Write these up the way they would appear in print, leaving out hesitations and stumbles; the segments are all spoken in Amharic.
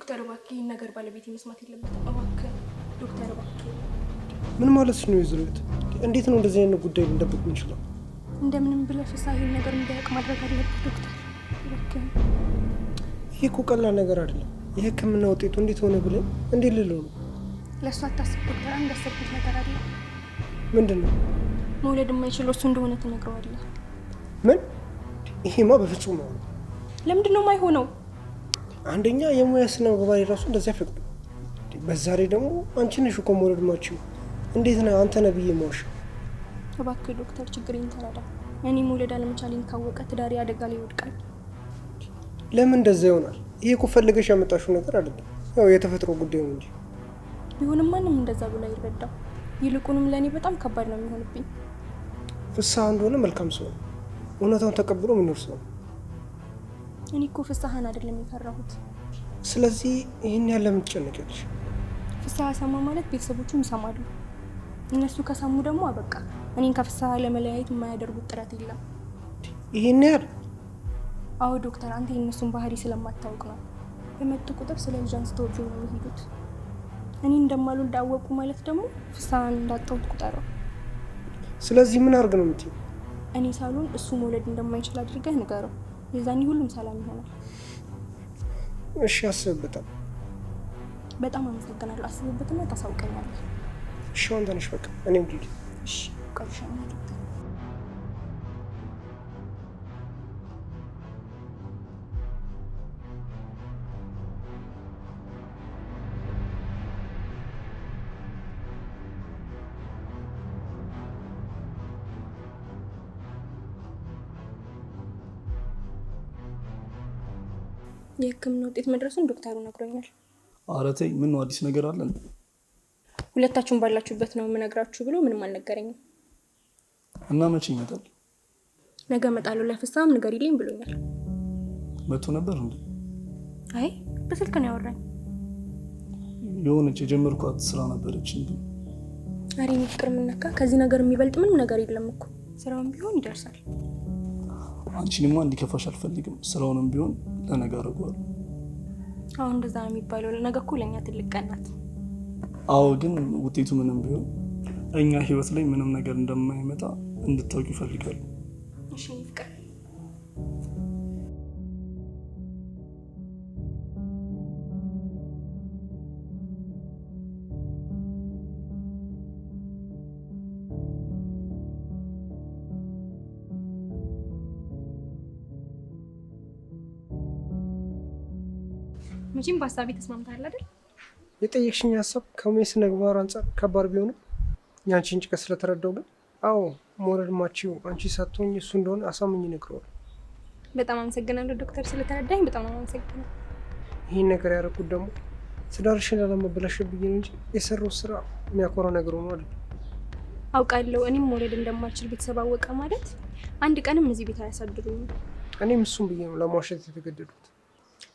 ዶክተር እባክህ ይህን ነገር ባለቤት መስማት የለበትም። እባክህ ዶክተር እባክህ። ምን ማለት ነው ይዝሩት? እንዴት ነው እንደዚህ አይነት ጉዳይ ልንደብቅ እንችላለን? እንደምንም ብለህ ፍስሀ ይህን ነገር እንዲያውቅ ማድረግ አለብህ ዶክተር እባክህ። ይሄ እኮ ቀላል ነገር አይደለም። የህክምና ውጤቱ እንዴት ሆነ ብለን እንዴት ልለው ነው? ለእሱ አታስብ ዶክተር። አንድ ያሰብኩት ነገር አለ። ምንድን ነው? መውለድ የማይችለው እሱ እንደሆነ ትነግረዋለህ። ምን? ይሄማ በፍጹም ነው። ለምንድን ነው የማይሆነው? አንደኛ የሙያ ስነ ምግባር የራሱ እንደዚህ አይፈቅድም። በዛ ላይ ደግሞ አንቺ ነሽ እኮ መውለድ ማችው። እንዴት ነው አንተ ነብዬ ማውሽ? እባክህ ዶክተር ችግሬን ተረዳ። እኔ መውለድ አለመቻሌን ካወቀ ትዳሬ አደጋ ላይ ይወድቃል። ለምን እንደዛ ይሆናል? ይሄ እኮ ፈልገሽ ያመጣሽው ነገር አይደለም። ያው የተፈጥሮ ጉዳይ ነው እንጂ። ቢሆንም ማንም እንደዛ ብሎ አይረዳው። ይልቁንም ለእኔ በጣም ከባድ ነው የሚሆንብኝ። ፍስሀ እንደሆነ መልካም ሰው ነው። እውነታውን ተቀብሎ የሚኖር ሰው ነው። እኔ እኮ ፍስሀን አይደለም የፈራሁት። ስለዚህ ይህን ያለ ምን ትጨነቂያለሽ? ፍስሀ ሰማ ማለት ቤተሰቦቹም ይሰማሉ። እነሱ ከሰሙ ደግሞ አበቃ። እኔን ከፍስሀ ለመለያየት የማያደርጉት ጥረት የለም። ይህን ያህል? አዎ ዶክተር፣ አንተ የእነሱን ባህሪ ስለማታውቅ ነው። በመጡ ቁጥር ስለ ልጅ አንስተውብኝ ነው የሚሄዱት። እኔ እንደማልወልድ አወቁ ማለት ደግሞ ፍስሀን እንዳጣሁት ቁጠረው። ስለዚህ ምን አድርግ ነው የምትይው? እኔ ሳሎን እሱ መውለድ እንደማይችል አድርገህ ንገረው። የዛኔ ሁሉም ሰላም ይሆናል። እሺ አስብበታል። በጣም አመሰግናለሁ። አስብበትና ታሳውቀኛለህ። እሺ አሁን ተነሽ በቃ እኔም ልሂድ። እሺ ቀርሻና ዶክተር። የህክምና ውጤት መድረሱን ዶክተሩ ነግሮኛል። ኧረ ተይ፣ ምን ነው አዲስ ነገር አለ? ሁለታችሁም ባላችሁበት ነው የምነግራችሁ ብሎ ምንም አልነገረኝም። እና መቼ ይመጣል? ነገ እመጣለሁ። ለፍስሀም ንገሪልኝ ብሎኛል። መቶ ነበር እንዴ? አይ በስልክ ነው ያወራኝ። የሆነች የጀመርኳት ስራ ነበረች እንዴ? አሬ እኔ ፍቅር ምነካ? ከዚህ ነገር የሚበልጥ ምንም ነገር የለም እኮ። ስራውን ቢሆን ይደርሳል። አንቺንማ እንዲከፋሽ አልፈልግም። ስራውንም ቢሆን ለነገ አደርገዋለሁ። አሁን እንደዛ ነው የሚባለው። ነገ እኮ ለእኛ ትልቅ ቀን ናት። አዎ፣ ግን ውጤቱ ምንም ቢሆን እኛ ህይወት ላይ ምንም ነገር እንደማይመጣ እንድታውቂ ይፈልጋሉ። እሺ ፍቅር። መቼም በሀሳቤ ተስማምተሃል አይደል? የጠየቅሽኝ ሀሳብ ከሙያ ስነ ምግባር አንጻር ከባድ ቢሆንም የአንቺን ጭንቀት ስለተረዳው ግን አዎ መውለድ ማችው አንቺ ሳትሆኝ እሱ እንደሆነ አሳምኜ እነግረዋለሁ። በጣም አመሰግናለሁ ዶክተር ስለተረዳኝ። በጣም አመሰግናለሁ። ይህን ነገር ያደረኩት ደግሞ ትዳርሽን ላለማበላሸት ብዬ ነው እንጂ የሰራሁት ስራ የሚያኮራ ነገር ሆኖ አይደለም። አውቃለሁ። እኔም መውለድ እንደማልችል ቤተሰብ አወቀ ማለት አንድ ቀንም እዚህ ቤት አያሳድሩኝም። እኔም እሱም ብዬ ነው ለማዋሸት የተገደዱት።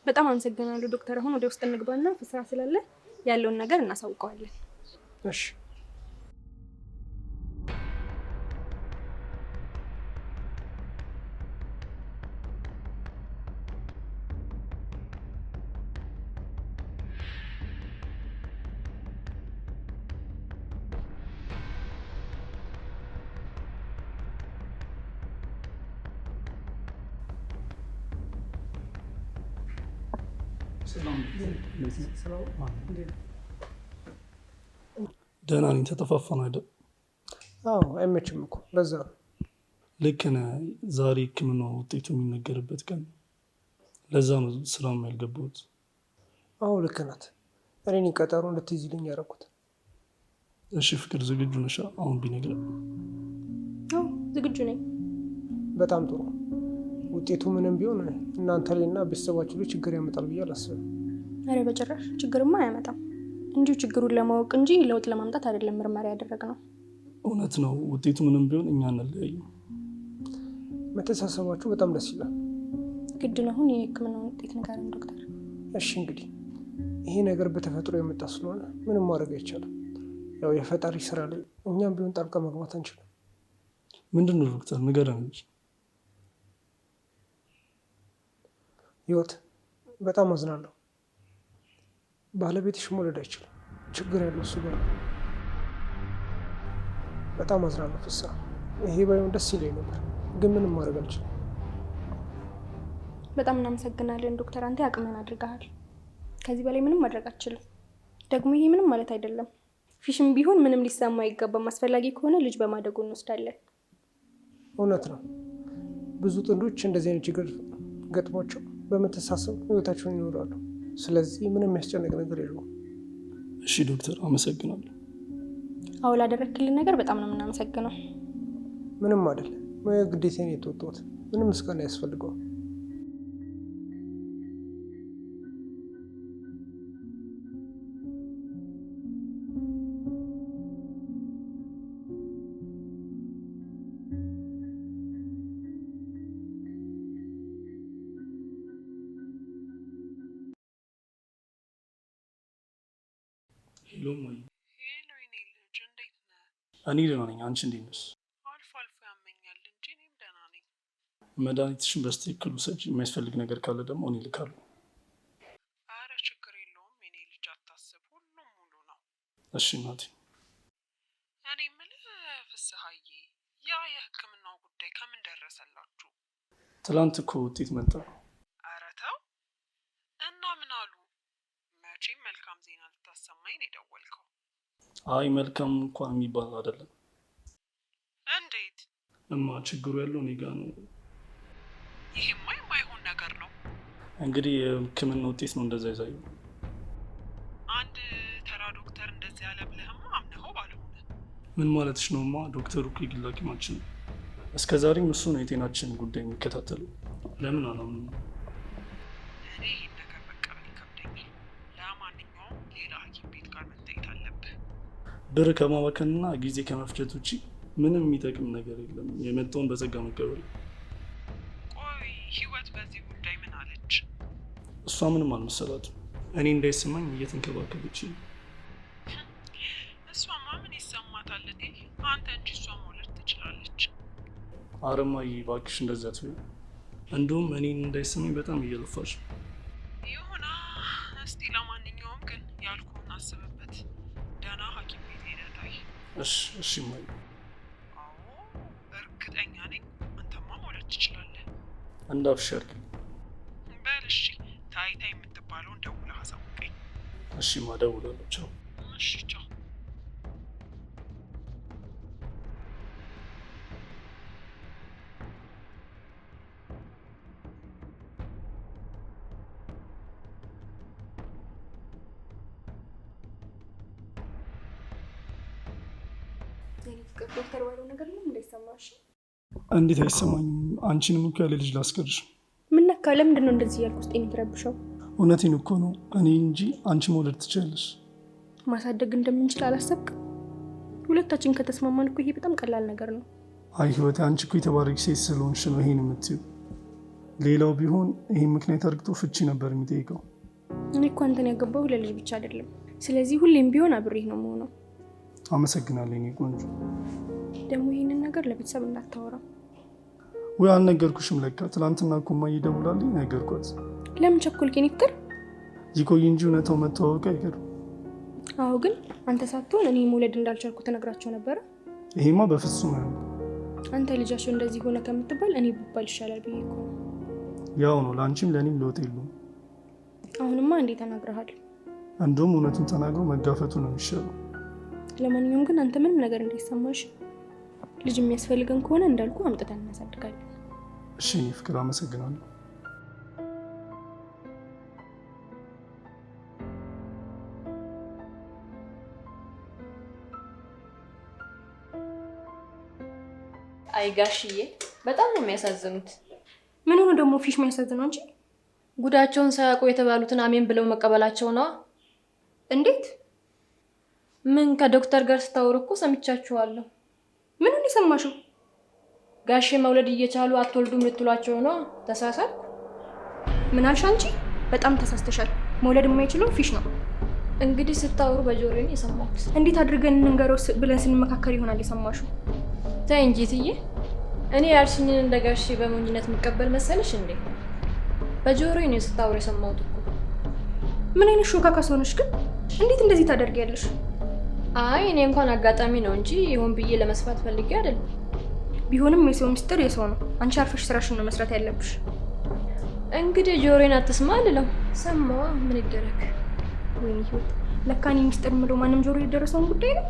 በጣም አመሰግናለሁ ዶክተር። አሁን ወደ ውስጥ እንግባና ፍስሀ ስላለ ያለውን ነገር እናሳውቀዋለን። እሺ። ደህና ነኝ። ተጠፋፋን አይደል? አዎ አይመችም እኮ ለዛ ነው። ልክ ነህ። ዛሬ ህክምና ውጤቱ የሚነገርበት ቀን፣ ለዛ ነው ስራም ያልገባሁት። አዎ ልክ ናት። እኔ ቀጠሮ እንድትይዝልኝ ያደረኩት። እሺ ፍቅር፣ ዝግጁ ነሽ? አሁን ቢነግረን። አዎ ዝግጁ ነኝ። በጣም ጥሩ። ውጤቱ ምንም ቢሆን እናንተ ላይ እና ቤተሰባችሁ ላይ ችግር ያመጣል ብዬ አላስብም። አረ በጭራሽ ችግርማ አያመጣም። እንዲሁ ችግሩን ለማወቅ እንጂ ለውጥ ለማምጣት አይደለም ምርመራ ያደረግነው። እውነት ነው። ውጤቱ ምንም ቢሆን እኛ እንለያይም። መተሳሰባችሁ በጣም ደስ ይላል። ግድ ነው። አሁን የህክምናውን ውጤት ንገረን ዶክተር። እሺ እንግዲህ ይሄ ነገር በተፈጥሮ የመጣ ስለሆነ ምንም ማድረግ አይቻልም። ያው የፈጣሪ ስራ ላይ እኛም ቢሆን ጣልቃ መግባት አንችልም። ምንድን ነው ዶክተር ንገረን እንጂ። ህይወት በጣም አዝናለሁ። ባለቤትሽ መውለድ አይችልም። ችግር ያለው እሱ ጋር። በጣም አዝናለሁ ፍስሐ። ይሄ ባይሆን ደስ ይለኝ ነበር፣ ግን ምንም ማድረግ አልችልም። በጣም እናመሰግናለን ዶክተር፣ አንተ ያቅምን አድርገሃል። ከዚህ በላይ ምንም ማድረግ አልችልም። ደግሞ ይሄ ምንም ማለት አይደለም። ፊሽም ቢሆን ምንም ሊሰማ አይገባም። አስፈላጊ ከሆነ ልጅ በማደጉ እንወስዳለን። እውነት ነው። ብዙ ጥንዶች እንደዚህ አይነት ችግር ገጥሟቸው በመተሳሰብ ህይወታቸውን ይኖራሉ። ስለዚህ ምንም የሚያስጨንቅ ነገር የለውም። እሺ ዶክተር፣ አመሰግናለሁ። አዎ ላደረክልን ነገር በጣም ነው የምናመሰግነው። ምንም አይደለም። ግዴታዬን የተወጣሁት ምንም ምስጋና ያስፈልገው። ሄሎ ማይ። ሄሎ የኔ ልጅ እንዴት ነህ? እኔ ደህና ነኝ። አንቺ እንዴት ነሽ? አልፎ አልፎ ያመኛል እንጂ እኔም ደህና ነኝ። መድኃኒትሽን በስትክክል ውሰጂ። የሚያስፈልግ ነገር ካለ ደግሞ እኔ እልካለሁ። አረ ችግር የለውም የኔ ልጅ አታስብ፣ ሁሉም ሙሉ ነው። እሺ እናቴ። እኔ የምልህ ፍስሀዬ፣ ያ የህክምናው ጉዳይ ከምን ደረሰላችሁ? ትላንት እኮ ውጤት መጣ። አረ ተው እና ምን አሉ? መቼም መልካም ዜና ልታሰማኝ ነው የደወልከው። አይ መልካም እንኳን የሚባል አይደለም። እንዴት? እማ ችግሩ ያለው እኔ ጋ ነው። ይሄማ የማይሆን ነገር ነው። እንግዲህ የህክምና ውጤት ነው እንደዛ ይዛዩ። አንድ ተራ ዶክተር እንደዚህ ያለ ብለህማ አምነኸው ባልሆነ። ምን ማለትሽ ነው እማ? ዶክተሩ እኮ የግል ሐኪማችን ነው። እስከ ዛሬም እሱ ነው የጤናችን ጉዳይ የሚከታተሉ። ለምን አላምንም? እኔ ይህን ነገር መቀበል ይከብደኛል። ለማንኛውም ሌላ ሐኪም ቤት ጋር መታየት አለብህ። ብር ከማባከንና ጊዜ ከመፍጀት ውጭ ምንም የሚጠቅም ነገር የለም። የመጣውን በጸጋ መቀበል። ቆይ ህይወት በዚህ ጉዳይ ምን አለች? እሷ ምንም አልመሰላትም። እኔ እንዳይሰማኝ እየተንከባከበች ነው። እሷማ ምን ይሰማታል? እኔ አንተ እንጂ እሷ መውለድ ትችላለች። አረማዬ እባክሽ እንደዛ ትበይ። እንደውም እኔን እንዳይሰማኝ በጣም እየለፋች ነው። ይሁና እስቲ ለማንኛውም ግን ያልኩህን አስብበት። ደህና ሐኪም ቤት ሄደህ ታይ። እሺ ማይ። አዎ እርግጠኛ ነኝ አንተማ መውለድ ትችላለህ። እንዳልሽ አድርጊ። በል እሺ፣ ታይታ የምትባለውን ደውለህ አሳውቀኝ። እሺ እደውላለሁ። ቻው። እሺ ቻው። ዶክተር ባለው ነገር ምንም እንዳይሰማሽ። እንዴት አይሰማኝም? አንቺንም እኮ ያለ ልጅ ላስቀርሽ። ምን ነካ? ለምንድን ነው እንደዚህ እያልኩ ውስጤን የምትረብሸው? እውነቴን እኮ ነው። እኔ እንጂ አንቺ መውለድ ትችላለሽ። ማሳደግ እንደምንችል አላሰብክም? ሁለታችን ከተስማማን እኮ ይሄ በጣም ቀላል ነገር ነው። አይ ህይወቴ፣ አንቺ እኮ የተባረክሽ ሴት ስለሆንሽ ነው ይሄን የምትይው። ሌላው ቢሆን ይሄን ምክንያት አድርግቶ ፍቺ ነበር የሚጠይቀው። እኔ እኮ አንተን ያገባው ለልጅ ብቻ አይደለም። ስለዚህ ሁሌም ቢሆን አብሬህ ነው የምሆነው። አመሰግናለሁ የኔ ቆንጆ። ደግሞ ይህንን ነገር ለቤተሰብ እንዳታወራ። ወይ አልነገርኩሽም? ለካ ትናንትና እኮ እማዬ ደውላልኝ ነገርኳት። ለምን ቸኮልክ የኔ ፍቅር? ይቆይ እንጂ እውነታው መተዋወቅ አይቀርም። አዎ፣ ግን አንተ ሳትሆን እኔ መውለድ እንዳልቻልኩ ተነግራቸው ነበረ። ይሄማ በፍጹም አይሆንም። አንተ ልጃቸው እንደዚህ ሆነ ከምትባል እኔ ብባል ይሻላል ብዬ እኮ ነው። ያው ነው፣ ለአንቺም ለእኔም ለውጥ የለውም። አሁንማ እንዴ ተናግረሃል። እንደውም እውነቱን ተናግሮ መጋፈቱ ነው የሚሻለው። ለማንኛውም ግን አንተ ምንም ነገር እንዳይሰማሽ፣ ልጅ የሚያስፈልገን ከሆነ እንዳልኩ አምጥተን እናሳድጋለን። እሺ እኔ ፍቅር አመሰግናለሁ። አይ ጋሽዬ በጣም ነው የሚያሳዝኑት። ምን ሆኖ ደግሞ ፊሽ የሚያሳዝነው እንጂ? ጉዳቸውን ሳያውቁ የተባሉትን አሜን ብለው መቀበላቸው ነዋ። እንዴት? ምን ከዶክተር ጋር ስታወሩ እኮ ሰምቻችኋለሁ። ምኑን የሰማሽው? ጋሼ መውለድ እየቻሉ አትወልዱም ልትሏቸው ነዋ። ተሳሳትኩ? ምን አልሽ አንቺ? በጣም ተሳስተሻል። መውለድ የማይችለው ፊሽ ነው። እንግዲህ ስታወሩ በጆሮዬ ነው የሰማሁት። እንዴት አድርገን እንንገረው ብለን ስንመካከር ይሆናል የሰማሽው። ተይ እንጂ እትዬ፣ እኔ ያልሽኝን እንደ ጋሼ በሞኝነት የሚቀበል መሰለሽ እንዴ? በጆሮዬ ነው ስታወሩ የሰማሁት እኮ። ምን አይነት ሾካካ ሰው ነሽ ግን? እንዴት እንደዚህ ታደርጊያለሽ? አይ እኔ እንኳን አጋጣሚ ነው እንጂ ይሁን ብዬ ለመስፋት ፈልጌ አይደለም። ቢሆንም የሰው ሚስጥር የሰው ነው። አንቺ አርፈሽ ስራሽን ነው መስራት ያለብሽ። እንግዲህ ጆሮዬን አትስማ አልለው። ሰማዋ ምን ይደረግ። ወይኔ ህይወት፣ ለካ እኔ ሚስጥር የምለው ማንም ጆሮ የደረሰውን ጉዳይ ነው።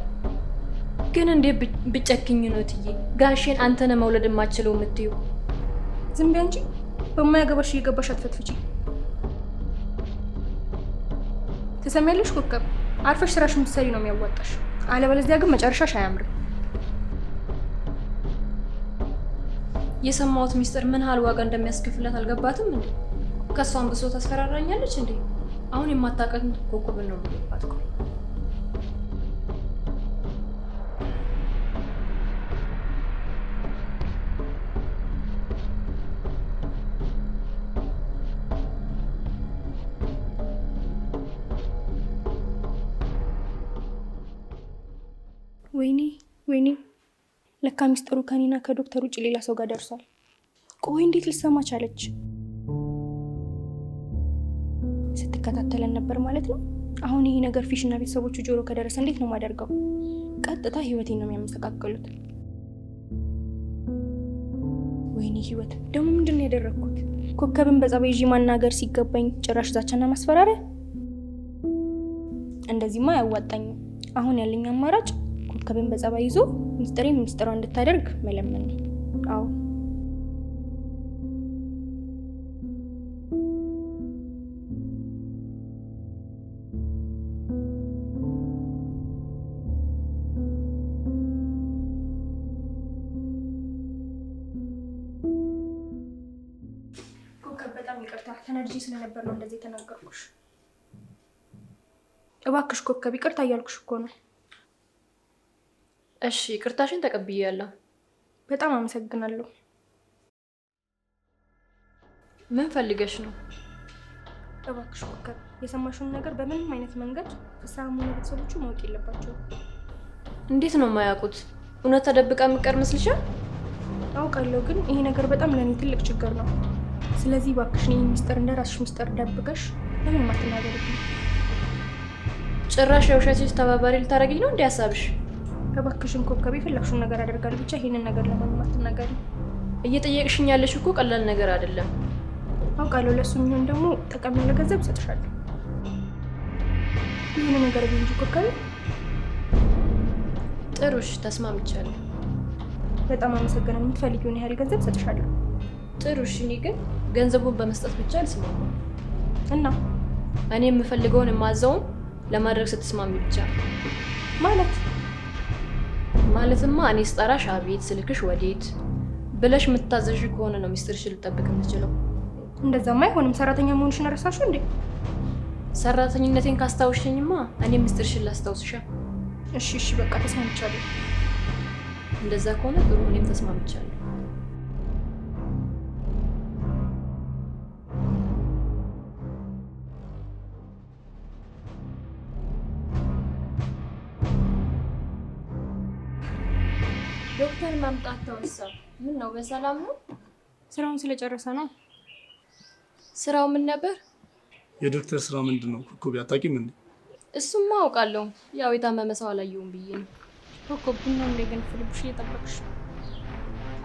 ግን እንዴት ብጨክኝ ነው ትዬ? ጋሼን አንተ ነህ መውለድ የማትችለው የምትይው? ዝም በይ አንቺ። በማያገባሽ እየገባሽ አትፈትፍጪ። ትሰሚያለሽ ኮከብ? አርፈሽ ስራሽን ብትሰሪ ነው የሚያዋጣሽ። አለበለዚያ ግን መጨረሻሽ አያምርም። የሰማሁት ሚስጥር ምን ያህል ዋጋ እንደሚያስከፍላት አልገባትም እንዴ? ከሷን ብሶ ታስፈራራኛለች እንዴ? አሁን የማታውቃት ኮከብን ነው ብሎባት እኮ። ወይኔ ወይኔ፣ ለካ ሚስጥሩ ከኔና ከዶክተር ውጭ ሌላ ሰው ጋር ደርሷል። ቆይ እንዴት ልሰማ ቻለች? ስትከታተለን ነበር ማለት ነው። አሁን ይሄ ነገር ፊሽ እና ቤተሰቦቹ ጆሮ ከደረሰ እንዴት ነው የማደርገው? ቀጥታ ህይወቴን ነው የሚያመሰቃቅሉት። ወይኔ ህይወት፣ ደግሞ ምንድን ነው ያደረግኩት? ኮከብን በጸባይ ይዤ ማናገር ሲገባኝ ጭራሽ ዛቻና ማስፈራሪያ። እንደዚህማ አያዋጣኝም። አሁን ያለኝ አማራጭ ኮከብን በጸባይ ይዞ ሚስጥሬን ሚስጥሯ እንድታደርግ መለመን ነው። አዎ ኮከብ፣ በጣም ይቅርታ ተናድጄ ስለነበር ነው እንደዚህ የተናገርኩሽ። እባክሽ ኮከብ፣ ይቅርታ እያልኩሽ እኮ ነው። እሺ ይቅርታሽን ተቀብያለሁ። በጣም አመሰግናለሁ። ምን ፈልገሽ ነው? እባክሽ ኮከብ፣ የሰማሽውን ነገር በምንም አይነት መንገድ ፍስሀም ሆነ ቤተሰቦቹ ማወቅ የለባቸውም። እንዴት ነው የማያውቁት? እውነት ተደብቃ የምትቀር መስልሻል? አውቃለሁ፣ ግን ይሄ ነገር በጣም ለእኔ ትልቅ ችግር ነው። ስለዚህ እባክሽን ይህን ሚስጥር እንደ ራስሽ ሚስጥር ደብቀሽ ለምን ማትናገርብኝ? ጭራሽ የውሸትሽ ተባባሪ ልታደርጊኝ ነው እንዴ ሀሳብሽ? እባክሽን ኮከብ፣ የፈለግሽውን ነገር አደርጋለሁ፣ ብቻ ይሄንን ነገር ለማንም አትናገሪ። እየጠየቅሽኝ ያለሽ እኮ ቀላል ነገር አይደለም። አውቃለሁ፣ ለእሱ የሚሆን ደግሞ ጠቃሚ ያለ ገንዘብ እሰጥሻለሁ። የሆነ ነገር እንጂ ኮከብ። ጥሩሽ፣ ተስማምቻለሁ። በጣም አመሰግናለሁ። የምትፈልጊውን ያህል ገንዘብ እሰጥሻለሁ። ጥሩሽ፣ እኔ ግን ገንዘቡን በመስጠት ብቻ አልስማማም። እና እኔ የምፈልገውን የማዘውን ለማድረግ ስትስማሚ ብቻ ማለትማ እኔ ስጠራሽ አቤት ስልክሽ ወዴት ብለሽ የምታዘዥ ከሆነ ነው ሚስጥርሽን ልጠብቅ የምችለው። እንደዛማ አይሆንም። ሰራተኛ መሆንሽን ረሳሽው እንዴ? ሰራተኝነቴን ካስታውሽኝማ እኔ ሚስጥርሽን ላስታውስሻ። እሺ በቃ ተስማምቻለሁ። እንደዛ ከሆነ ጥሩ፣ እኔም ተስማምቻለሁ። ዶክተር ማምጣት ተወሳ። ምን ነው በሰላም ነው? ስራውን ስለጨረሰ ነው። ስራው ምን ነበር? የዶክተር ስራ ምንድን ነው? ኮከብ አታውቂም እንዴ? እሱማ አውቃለሁ። ያው የታመመ ሰው አላየሁም ብዬ ነው። ኮከብ ቡና እንደገነፍልብሽ እየጠበቅሽ።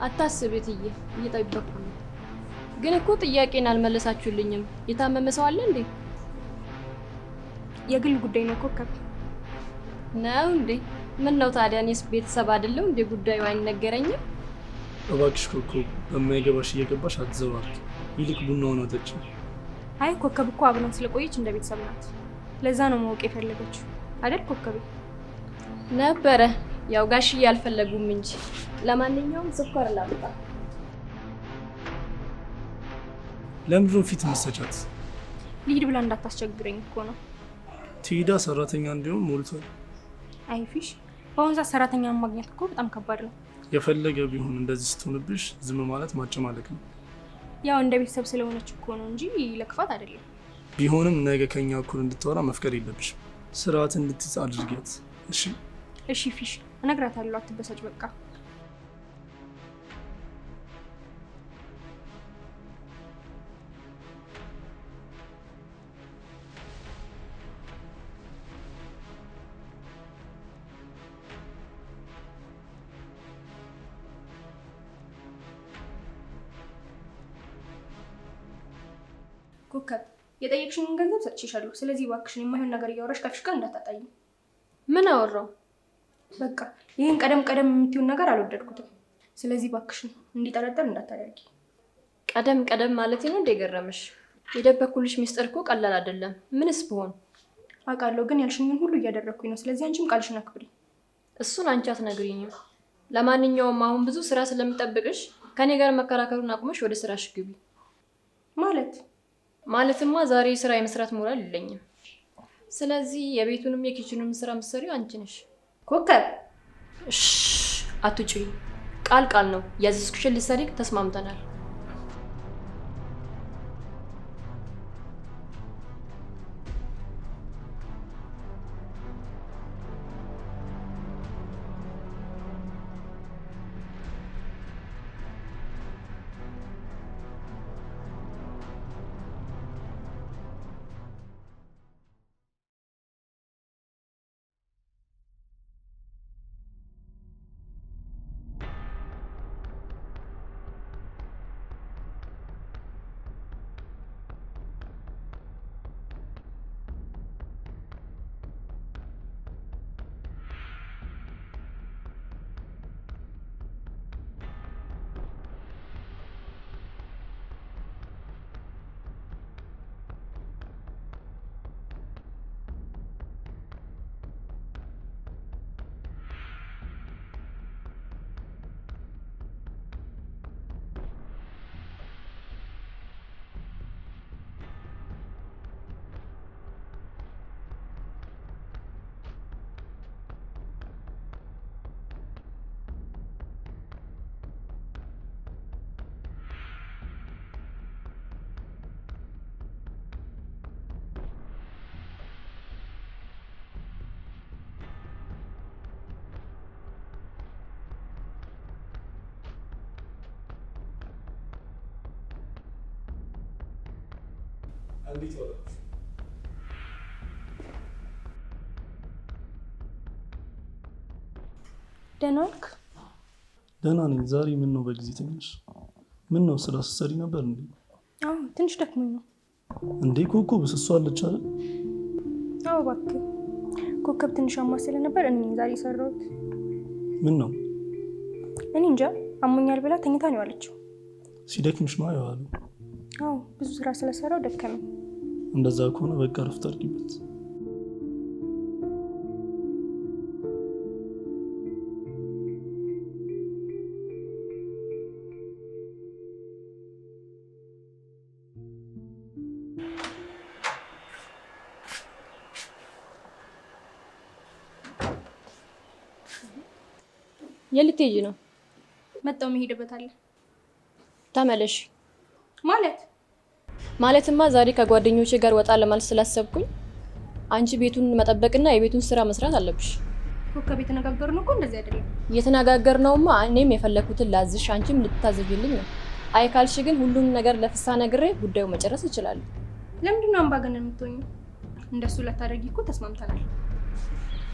አታስብ እትዬ፣ እየጠበቅኩ ነው። ግን እኮ ጥያቄን አልመለሳችሁልኝም። የታመመ ሰው አለ እንዴ? የግል ጉዳይ ነው ኮከብ። ነው እንዴ? ምን ነው ታዲያ? እኔስ ቤተሰብ አይደለሁ እንዴ? ጉዳዩ አይነገረኝም? እባክሽ ኮከብ፣ በማይገባሽ እየገባሽ አትዘባርቂ። ይልቅ ቡናውን አጠጪ። አይ ኮከብ እኮ አብረን ስለቆየች እንደ ቤተሰብ ናት። ለዛ ነው ማወቅ የፈለገችው አይደል ኮከብ? ነበረ ያው ጋሽዬ አልፈለጉም እንጂ። ለማንኛውም ስኳር ላምጣ። ለምንድን ነው ፊት መሰጫት? ልሂድ ብላ እንዳታስቸግረኝ እኮ ነው። ትሂዳ፣ ሰራተኛ እንዲሆን ሞልቷል። አይ ፊሽ፣ በአሁኑ ሰዓት ሰራተኛ ማግኘት እኮ በጣም ከባድ ነው። የፈለገ ቢሆን እንደዚህ ስትሆንብሽ ዝም ማለት ማጨማለቅ ነው። ያው እንደ ቤተሰብ ስለሆነች እኮ ነው እንጂ ለክፋት አይደለም። ቢሆንም ነገ ከኛ እኩል እንድትወራ መፍቀድ የለብሽም። ስርዓት እንድትይዝ አድርጊያት። እሺ ፊሽ፣ እነግራታለሁ። አትበሳጭ በቃ። ኮከብ የጠየቅሽኝን ገንዘብ ሰጥቼሻለሁ። ስለዚህ እባክሽን የማይሆን ነገር እያወራሽ ከፍሽ ጋር እንዳታጣይ። ምን አወራው? በቃ ይህን ቀደም የምትይውን ነገር አልወደድኩትም። ስለዚህ እባክሽን እንዲጠረጠር እንዳታደርጊ። ቀደም ማለት ነው እንደ ገረመሽ? የደበኩልሽ ሚስጥር እኮ ቀላል አይደለም። ምንስ ብሆን አውቃለሁ፣ ግን ያልሽኝን ሁሉ እያደረግኩኝ ነው። ስለዚህ አንቺም ቃልሽን አክብሪ። እሱን አንቺ አትነግሪኝም። ለማንኛውም አሁን ብዙ ስራ ስለምጠብቅሽ ከኔ ጋር መከራከሩን አቁመሽ ወደ ስራሽ ግቢ። ማለትማ ዛሬ ስራ የመስራት ሞራል የለኝም። ስለዚህ የቤቱንም የኪችኑንም ስራ የምትሰሪው አንቺ ነሽ። ኮከብ እሺ፣ አትጩይ። ቃል ነው። ያዘዝኩሽን ልትሰሪ ተስማምተናል። እንዴት ዋላችሁ? ደህና ዋልክ? ደህና ነኝ። ዛሬ ምን ነው በጊዜ ተኛሽ? ምን ነው ስራ ስትሰሪ ነበር እንዴ? አዎ ትንሽ ደክሞኝ ነው። እንዴ ኮከብ እሷ አለች አይደል? አዎ እባክህ ኮከብ ትንሽ አሟት ስለነበር እኔ ዛሬ ሰራሁት። ምን ነው? እኔ እንጃ አሞኛል ብላ ተኝታ ነው ያለችው። ሲደክምሽ ነው ያለው? አዎ ብዙ ስራ ስለሰራው ደከመኝ። እንደዛ ከሆነ በቃ ረፍት አድርጊበት። የልትሄጂ ነው? መጣው መሄድበት አለ። ተመለሽ። ማለትማ ዛሬ ከጓደኞቼ ጋር ወጣ ለማለት ስላሰብኩኝ አንቺ ቤቱን መጠበቅና የቤቱን ስራ መስራት አለብሽ። ኮከብ የተነጋገርነው እኮ እንደዚህ አይደለም። የተነጋገርነውማ እኔም የፈለኩትን ላዝሽ አንቺም ልትታዘዥልኝ ነው። አይ ካልሽ ግን ሁሉም ነገር ለፍሳ ነግሬ ጉዳዩ መጨረስ ይችላል። ለምንድን ነው አምባገነን የምትሆኚው? እንደሱ ላታደርጊ እኮ ተስማምተናል።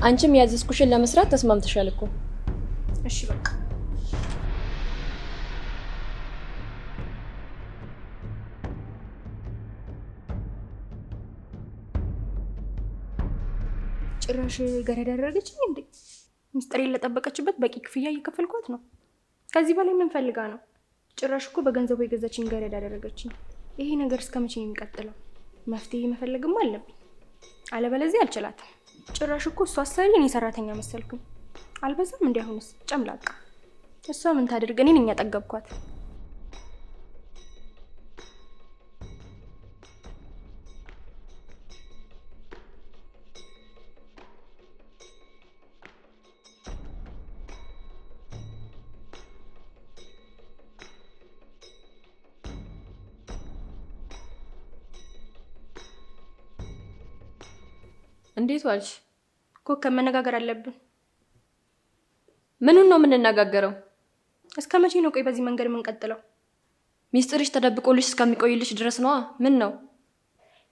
አንቺም ያዘዝኩሽን ለመስራት ተስማምተሻል እኮ። እሺ በቃ ጭራሽ ገረድ ያደረገችኝ እንዴ? ሚስጥሬን ለጠበቀችበት በቂ ክፍያ እየከፈልኳት ነው። ከዚህ በላይ ምን ፈልጋ ነው? ጭራሽ እኮ በገንዘቡ የገዛችኝ ገረድ ያደረገችኝ። ይሄ ነገር እስከ መቼ ነው የሚቀጥለው? መፍትሄ መፈለግም አለብኝ፣ አለበለዚያ አልችላትም። ጭራሽ እኮ እሷ አሰሪ እኔ ሰራተኛ መሰልኩኝ። አልበዛም? እንዲያሁንስ ጨምላቃ። እሷ ምን ታድርግ? እኔ ነኝ ያጠገብኳት። እንዴት ዋልሽ? ኮከብ መነጋገር አለብን። ምኑን ነው የምንነጋገረው? እስከ መቼ ነው ቆይ በዚህ መንገድ የምንቀጥለው? ሚስጥርሽ ተደብቆልሽ እስከሚቆይልሽ ድረስ ነዋ። ምን ነው?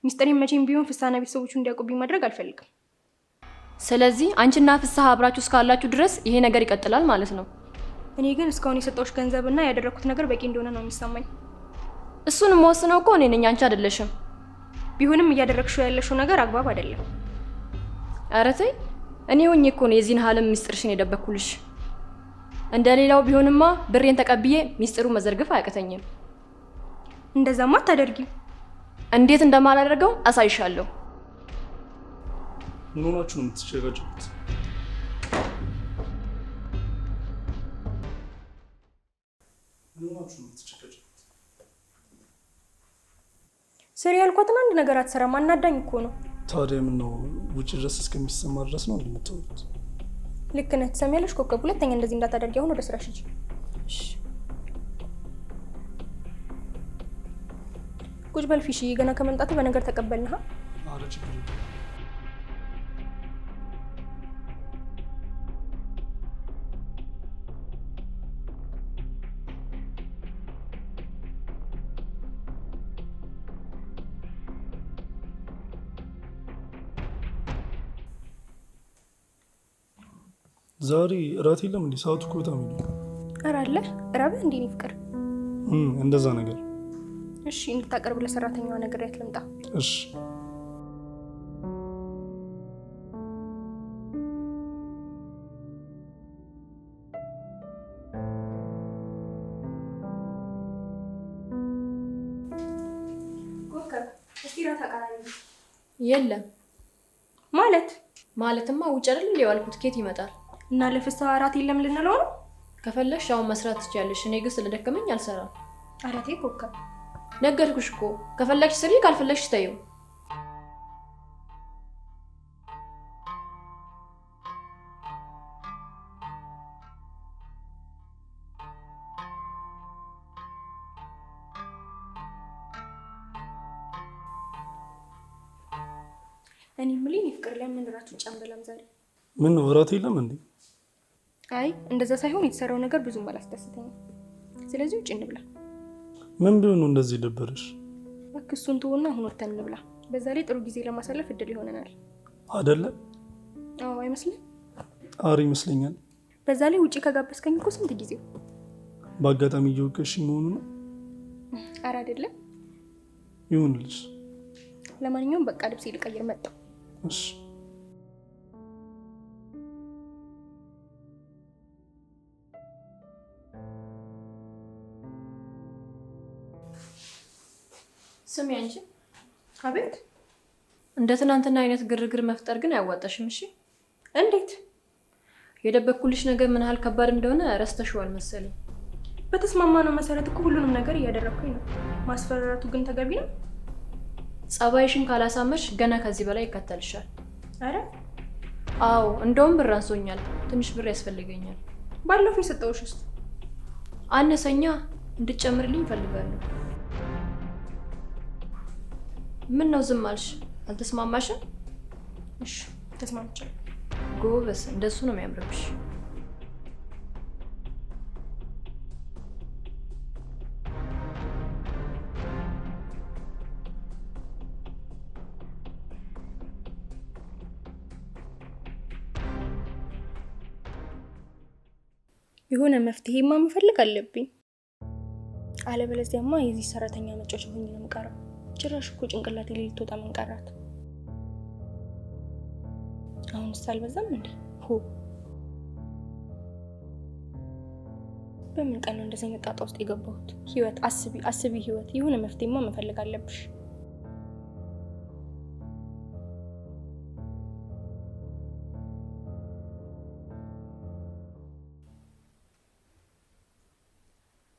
ሚስጥሬን መቼም ቢሆን ፍስሐና ቤተሰቦቹ እንዲያውቁብኝ ማድረግ አልፈልግም። ስለዚህ አንቺና ፍስሐ አብራችሁ እስካላችሁ ድረስ ይሄ ነገር ይቀጥላል ማለት ነው። እኔ ግን እስካሁን የሰጠሁሽ ገንዘብና ያደረኩት ነገር በቂ እንደሆነ ነው የሚሰማኝ። እሱን የምወስነው እኮ እኔ ነኝ፣ አንቺ አይደለሽም። ቢሆንም እያደረግሽው ያለሽው ነገር አግባብ አይደለም። ኧረ ተይ፣ እኔ ሆኜ እኮ ነው የዚህን ዓለም ሚስጥርሽን የደበኩልሽ። እንደሌላው ቢሆንማ ብሬን ተቀብዬ ሚስጥሩን መዘርገፍ አያቅተኝም። እንደዛማ አታደርጊም። እንዴት እንደማላደርገው አሳይሻለሁ። ምን ሆናችሁ ነው የምትጨቃጨቁት? ስሪ ያልኳትን አንድ ነገር አትሰራም። አናዳኝ እኮ ነው። ታዲያ ምን ነው ውጭ ድረስ እስከሚሰማ ድረስ ነው እንደምትወሩት? ልክ ነህ። ትሰሚያለሽ ኮከብ፣ ሁለተኛ እንደዚህ እንዳታደርጊ። አሁን ወደ ስራሽ ሂጂ። ቁጭ በል ፊሽ። ገና ከመምጣት በነገር ተቀበልንሃ። አረ ችግር የለም። ዛሬ እራት የለም እንዴ? ሰዓቱ እኮ በጣም ይሉ። ኧረ አለ። እራብህ እንዴ ነው ፍቅር? እንደዛ ነገር። እሺ እንድታቀርብ ለሰራተኛዋ ነግሬያት ልምጣ። እሺ ኮከብ፣ እስቲ እራት አቀራረቢ። የለም ማለትማ ውጭ አይደል እንዴ ዋልኩት? ኬት ይመጣል? እና ለፍስሐ እራት የለም ልንለው ነው? ከፈለሽ አሁን መስራት ትችያለሽ። እኔ ግን ስለደከመኝ አልሰራም። ኧረ ተይ ኮከብ። ነገርኩሽ እኮ ከፈለግሽ ስሪ፣ ካልፈለግሽ ተይው። እኔ የምልኝ ፍቅር፣ ለምን እራት ውጭ አንበላም ዛሬ? ምን ነው እራት የለም እንዴ? አይ እንደዛ ሳይሆን የተሰራው ነገር ብዙም አላስደስተኝም። ስለዚህ ውጭ እንብላ። ምን ቢሆን ነው እንደዚህ ደበረሽ? እባክህ እሱን ተውና አሁን ወጥተን እንብላ። በዛ ላይ ጥሩ ጊዜ ለማሳለፍ እድል ይሆነናል አይደለ? አዎ አይመስልም? አሪ ይመስለኛል። በዛ ላይ ውጭ ከጋበዝከኝ እኮ ስንት ጊዜው። በአጋጣሚ እየወቀሽኝ መሆኑ ነው? ኧረ አይደለም። ይሁንልሽ። ለማንኛውም በቃ ልብስ ልቀይር መጣሁ። እሺ ስሚ አንቺ። አቤት። እንደ ትናንትና አይነት ግርግር መፍጠር ግን አያዋጣሽም። እሺ? እንዴት? የደበኩልሽ ነገር ምን ያህል ከባድ እንደሆነ ረስተሽዋል መሰለኝ። በተስማማነው መሰረት እኮ ሁሉንም ነገር እያደረኩኝ ነው። ማስፈራራቱ ግን ተገቢ ነው? ጸባይሽን ካላሳመርሽ ገና ከዚህ በላይ ይከተልሻል። አረ አዎ፣ እንደውም ብር አንሶኛል። ትንሽ ብር ያስፈልገኛል። ባለፈው የሰጠሁሽ ውስጥ አነሰኛ። እንድትጨምርልኝ እፈልጋለሁ። ምን ነው ዝም አልሽ? አልተስማማሽም? እሺ ተስማምቻለሁ። ጎበስ፣ እንደሱ ነው የሚያምርብሽ። የሆነ መፍትሄማ መፈለግ አለብኝ። አለበለዚያማ የዚህ ሰራተኛ መጫወቻ ሆኜ ነው የምቀረው። ጭራሽ እኮ ጭንቅላቴ ላይ ልትወጣ ምን ቀራት? አሁንስ አልበዛም እንዴ? በምን ቀን ነው እንደዚህ አይነት ጣጣ ውስጥ የገባሁት? ህይወት አስቢ ህይወት፣ የሆነ መፍትሄማ መፈለግ አለብሽ።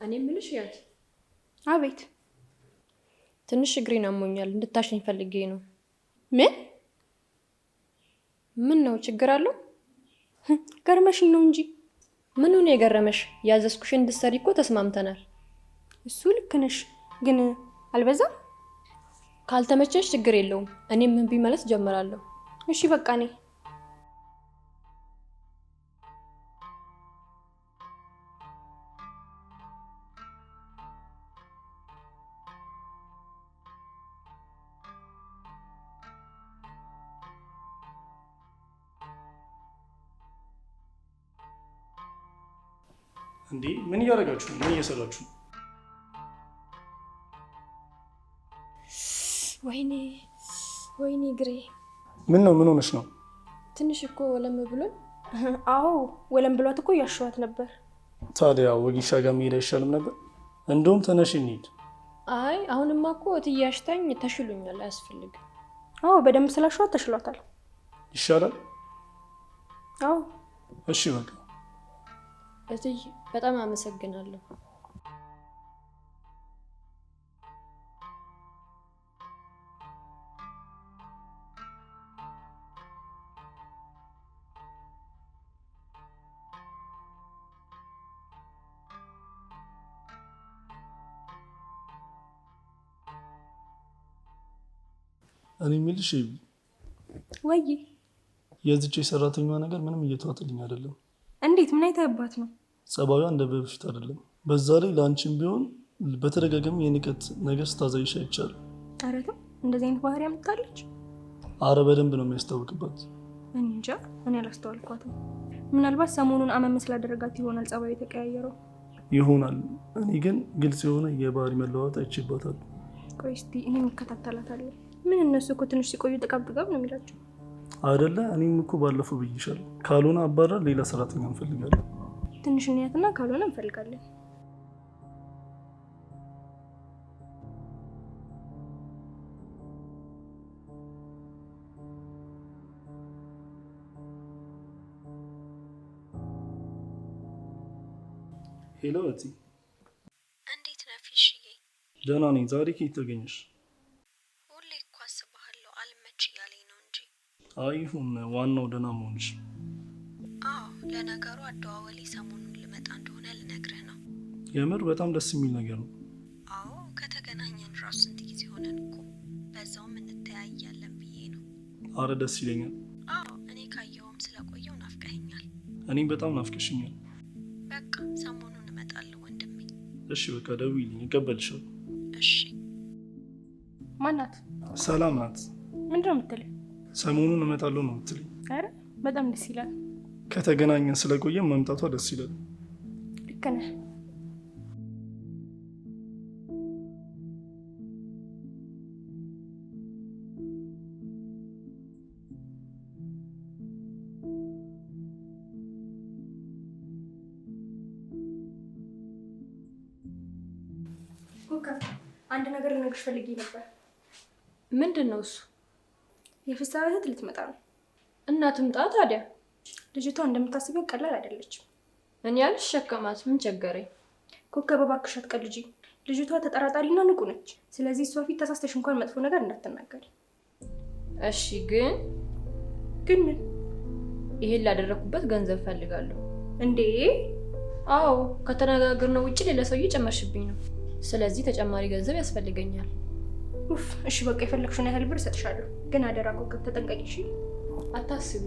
እኔ የምልሽ ያት። አቤት። ትንሽ እግሬን አሞኛል፣ እንድታሽኝ ፈልጌ ነው። ምን ነው ችግር አለው? ገርመሽኝ ነው እንጂ። ምኑ ነው የገረመሽ? ያዘዝኩሽን እንድትሰሪ እኮ ተስማምተናል። እሱ ልክ ነሽ፣ ግን አልበዛም? ካልተመቸሽ ችግር የለውም። እኔም ምን ቢመለስ ጀምራለሁ። እሺ በቃ እኔ እንዴ ምን እያደረጋችሁ ነው? ምን እየሰራችሁ ነው? ወይኔ ወይኔ ግሬ። ምን ነው? ምን ሆነሽ ነው? ትንሽ እኮ ወለም ብሎኝ። አዎ ወለም ብሏት እኮ እያሸዋት ነበር። ታዲያ ወጊሻ ጋር መሄድ አይሻልም ነበር? እንደውም ተነሽ እንሂድ። አይ አሁንማ እኮ እትዬ ተሽሎኛል፣ አያስፈልግም። አዎ በደንብ ስላሸዋት ተሽሏታል። ይሻላል? አዎ እሺ በቃ። እትዬ በጣም አመሰግናለሁ። እኔ የምልሽ ወይ የዚች የሰራተኛዋ ነገር ምንም እየተዋጥልኝ አይደለም። እንዴት? ምን አይተህባት ነው? ጸባዩ እንደ በፊት አይደለም። በዛ ላይ ለአንቺም ቢሆን በተደጋጋሚ የንቀት ነገር ስታዛይሽ አይቻልም። ኧረ ተው፣ እንደዚህ አይነት ባህሪ ያመጣለች? አረ በደንብ ነው የሚያስታውቅባት። እኔ እንጃ፣ እኔ አላስተዋልኳትም። ምናልባት ሰሞኑን አመም ስላደረጋት ይሆናል ጸባዩ የተቀያየረው። ይሆናል። እኔ ግን ግልጽ የሆነ የባህሪ መለዋወጥ አይቼባታል። ቆይ እስኪ እኔ እከታተላታለሁ። ምን እነሱ እኮ ትንሽ ሲቆዩ ጥጋብ ጥጋብ ነው የሚላቸው አይደለ? እኔም እኮ ባለፈው ብይሻለሁ። ካልሆነ አባራ ሌላ ሰራተኛ እንፈልጋለን። ትንሽ እንያትና ካልሆነ እንፈልጋለን። ሄሎ እቲ፣ እንዴት ነህ ፊሽዬ? ደህና ነኝ። ዛሬ ከየት ተገኘሽ? ሁሌ እኮ አስብሃለሁ፣ አልመች እያለኝ ነው እንጂ። አይሁን፣ ዋናው ደህና መሆንሽ። አዎ፣ ለነገሩ አደዋወሌ ሰሞኑን ልመጣ እንደሆነ ልነግርህ ነው። የምር በጣም ደስ የሚል ነገር ነው። አዎ፣ ከተገናኘን ራሱ ስንት ጊዜ ሆነን እኮ። በዛውም እንተያያለን ብዬ ነው። አረ ደስ ይለኛል። አዎ፣ እኔ ካየኸውም ስለቆየው ናፍቀኸኛል። እኔም በጣም ናፍቀሽኛል። በቃ ሰሞኑን እመጣለሁ ወንድሜ። እሺ በቃ ደውይልኝ፣ እቀበልሻለሁ። እሺ። ማናት? ሰላም ናት። ምንድን ነው የምትልህ? ሰሞኑን እመጣለሁ ነው የምትለኝ። ኧረ በጣም ደስ ይላል። ከተገናኘን ስለቆየም መምጣቷ ደስ ይላል። ልክ ነህ። አንድ ነገር ልነግርሽ ፈልጌ ነበር። ምንድን ነው እሱ? የፍስሀ እህት ልትመጣ ነው። እና ትምጣ ታዲያ። ልጅቷ እንደምታስበው ቀላል አይደለችም። እኔ አልሸከማት፣ ምን ቸገረኝ? ኮከብ እባክሽ አትቀልጂ። ልጅቷ ተጠራጣሪና ንቁ ነች። ስለዚህ እሷ ፊት ተሳስተሽ እንኳን መጥፎ ነገር እንዳትናገሪ እሺ። ግን ምን? ይሄን ላደረኩበት ገንዘብ ፈልጋለሁ። እንዴ? አዎ፣ ከተነጋገርነው ውጭ ሌላ ሰው እየጨመርሽብኝ ነው። ስለዚህ ተጨማሪ ገንዘብ ያስፈልገኛል። ኡፍ፣ እሺ በቃ የፈለግሽውን ያህል ብር እሰጥሻለሁ። ግን አደራ ኮከብ ተጠንቀቂ እሺ? አታስቢ።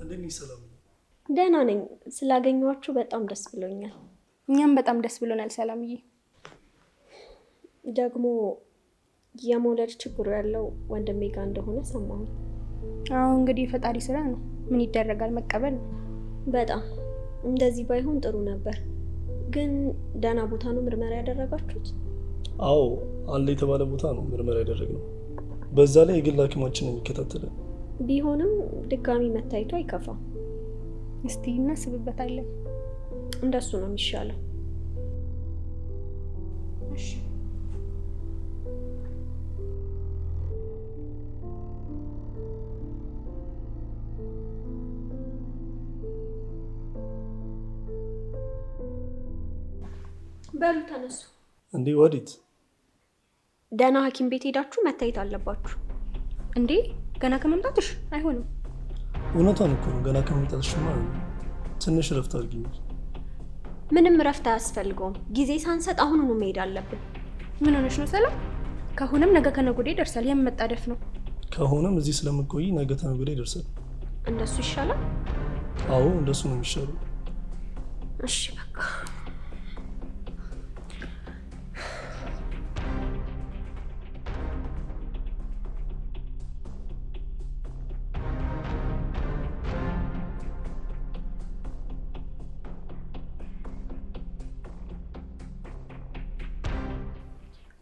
እንደኔ ሰላም ነው? ደህና ነኝ። ስላገኘኋችሁ በጣም ደስ ብሎኛል። እኛም በጣም ደስ ብሎናል ሰላምዬ። ደግሞ የመውለድ ችግሩ ያለው ወንድሜ ጋር እንደሆነ ሰማሁ። አዎ እንግዲህ የፈጣሪ ስራ ነው። ምን ይደረጋል፣ መቀበል ነው። በጣም እንደዚህ ባይሆን ጥሩ ነበር። ግን ደህና ቦታ ነው ምርመራ ያደረጋችሁት? አዎ አለ የተባለ ቦታ ነው ምርመራ ያደረግነው። በዛ ላይ የግል ሐኪማችን የሚከታተለን። ቢሆንም ድጋሚ መታየቱ አይከፋም። እስቲ እናስብበታለን። እንደሱ ነው የሚሻለው። እሺ በሉ ተነሱ። እንዴ ወዴት? ደህና ሐኪም ቤት ሄዳችሁ መታየት አለባችሁ። እንዴ ገና ከመምጣትሽ አይሆንም። እውነቷን እኮ ነው። ገና ከመምጣትሽማ ትንሽ እረፍት አድርጊ። ምንም እረፍት አያስፈልገውም። ጊዜ ሳንሰጥ አሁኑኑ መሄድ አለብን። ምን ሆነሽ ነው ሰላም? ከሆነም ነገ ከነገ ወዲያ ይደርሳል። የመጣደፍ ነው። ከሆነም እዚህ ስለምቆይ ነገ ተነገ ወዲያ ይደርሳል። እንደሱ ይሻላል። አዎ እንደሱ ነው የሚሻለው። እሺ በቃ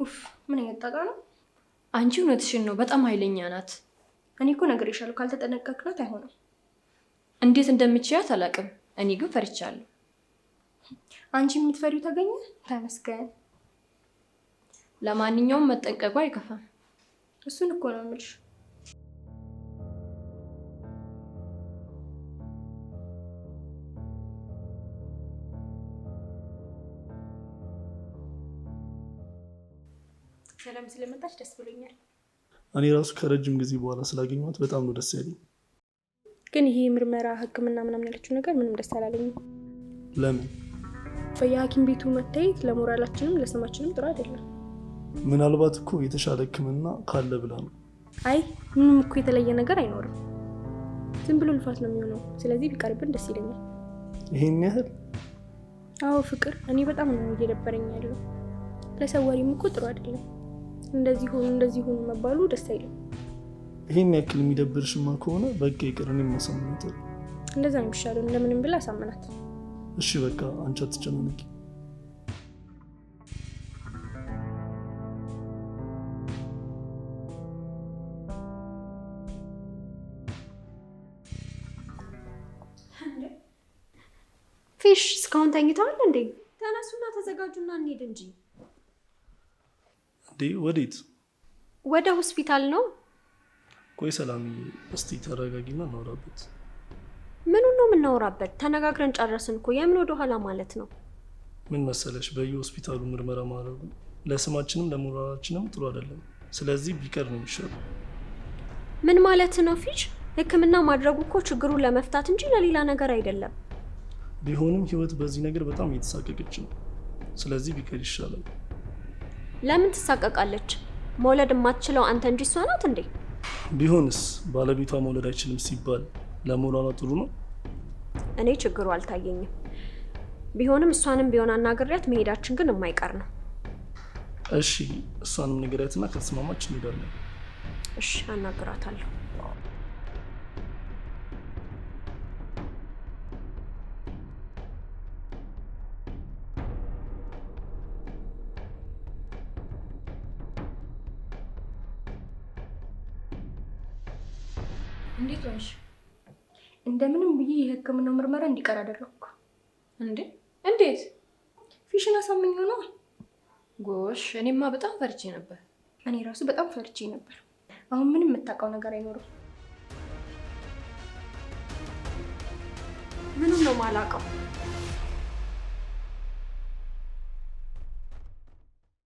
ኡፍ ምን እየጣጣ ነው? አንቺ እውነትሽን ነው፣ በጣም ኃይለኛ ናት። እኔ እኮ ነግሬሻለሁ፣ ካልተጠነቀቅናት አይሆንም። እንዴት እንደምትችያት አላውቅም። እኔ ግን ፈርቻለሁ። አንቺ የምትፈሪው ተገኘ? ተመስገን። ለማንኛውም መጠንቀቁ አይከፋም። እሱን እኮ ነው የምልሽ። ሰላም ስለመጣች ደስ ብሎኛል። እኔ ራሱ ከረጅም ጊዜ በኋላ ስላገኘኋት በጣም ነው ደስ ያለኝ። ግን ይሄ ምርመራ ሕክምና ምናምን ያለችው ነገር ምንም ደስ አላለኝም። ለምን? በየሐኪም ቤቱ መታየት ለሞራላችንም ለስማችንም ጥሩ አይደለም። ምናልባት እኮ የተሻለ ሕክምና ካለ ብላ ነው። አይ ምንም እኮ የተለየ ነገር አይኖርም። ዝም ብሎ ልፋት ነው የሚሆነው። ስለዚህ ቢቀርብን ደስ ይለኛል። ይሄን ያህል? አዎ ፍቅር፣ እኔ በጣም ነው እየደበረኝ ያለው። ለሰው ወሬም እኮ ጥሩ አይደለም። እንደዚህ ሆኑ መባሉ ደስ አይልም። ይሄን ያክል የሚደብርሽማ ከሆነ በቃ ይቅር፣ እኔም ማሳመናታለሁ። እንደዛ ነው የሚሻለው። እንደምንም ብላ አሳመናት። እሺ በቃ አንቺ አትጨናነቂ። ፊሽ እስካሁን ተኝተዋል እንዴ? ተነሱና ተዘጋጁና እንሂድ እንጂ። እንዴ ወዴት? ወደ ሆስፒታል ነው። ቆይ ሰላምዬ፣ እስቲ ተረጋጊና እናወራበት። ምኑን ነው የምናወራበት? ተነጋግረን ጨረስን እኮ። የምን ወደ ኋላ ማለት ነው? ምን መሰለሽ፣ በየሆስፒታሉ ምርመራ ማድረጉ ለስማችንም ለሞራላችንም ጥሩ አይደለም። ስለዚህ ቢቀር ነው የሚሻለው። ምን ማለት ነው ፊሽ? ሕክምና ማድረጉ እኮ ችግሩን ለመፍታት እንጂ ለሌላ ነገር አይደለም። ቢሆንም ህይወት በዚህ ነገር በጣም እየተሳቀቀች ነው። ስለዚህ ቢቀር ይሻላል። ለምን ትሳቀቃለች? መውለድ የማትችለው አንተ እንጂ እሷ ናት እንዴ? ቢሆንስ ባለቤቷ መውለድ አይችልም ሲባል ለሞራሏ ጥሩ ነው? እኔ ችግሩ አልታየኝም። ቢሆንም እሷንም ቢሆን አናግሪያት፣ መሄዳችን ግን የማይቀር ነው። እሺ እሷንም ንገሪያትና ከተስማማች እንሄዳለን። እሺ አናግራታለሁ። እንዴት ሆንሽ? እንደምንም ብዬ የሕክምናው ምርመራ እንዲቀር አደረኩ። እንዴ እንዴት? ፊሽን አሳምኜ ነው። ጎሽ፣ እኔማ በጣም ፈርቼ ነበር። እኔ ራሱ በጣም ፈርቼ ነበር። አሁን ምንም የምታውቀው ነገር አይኖርም። ምንም ነው ማላውቀው።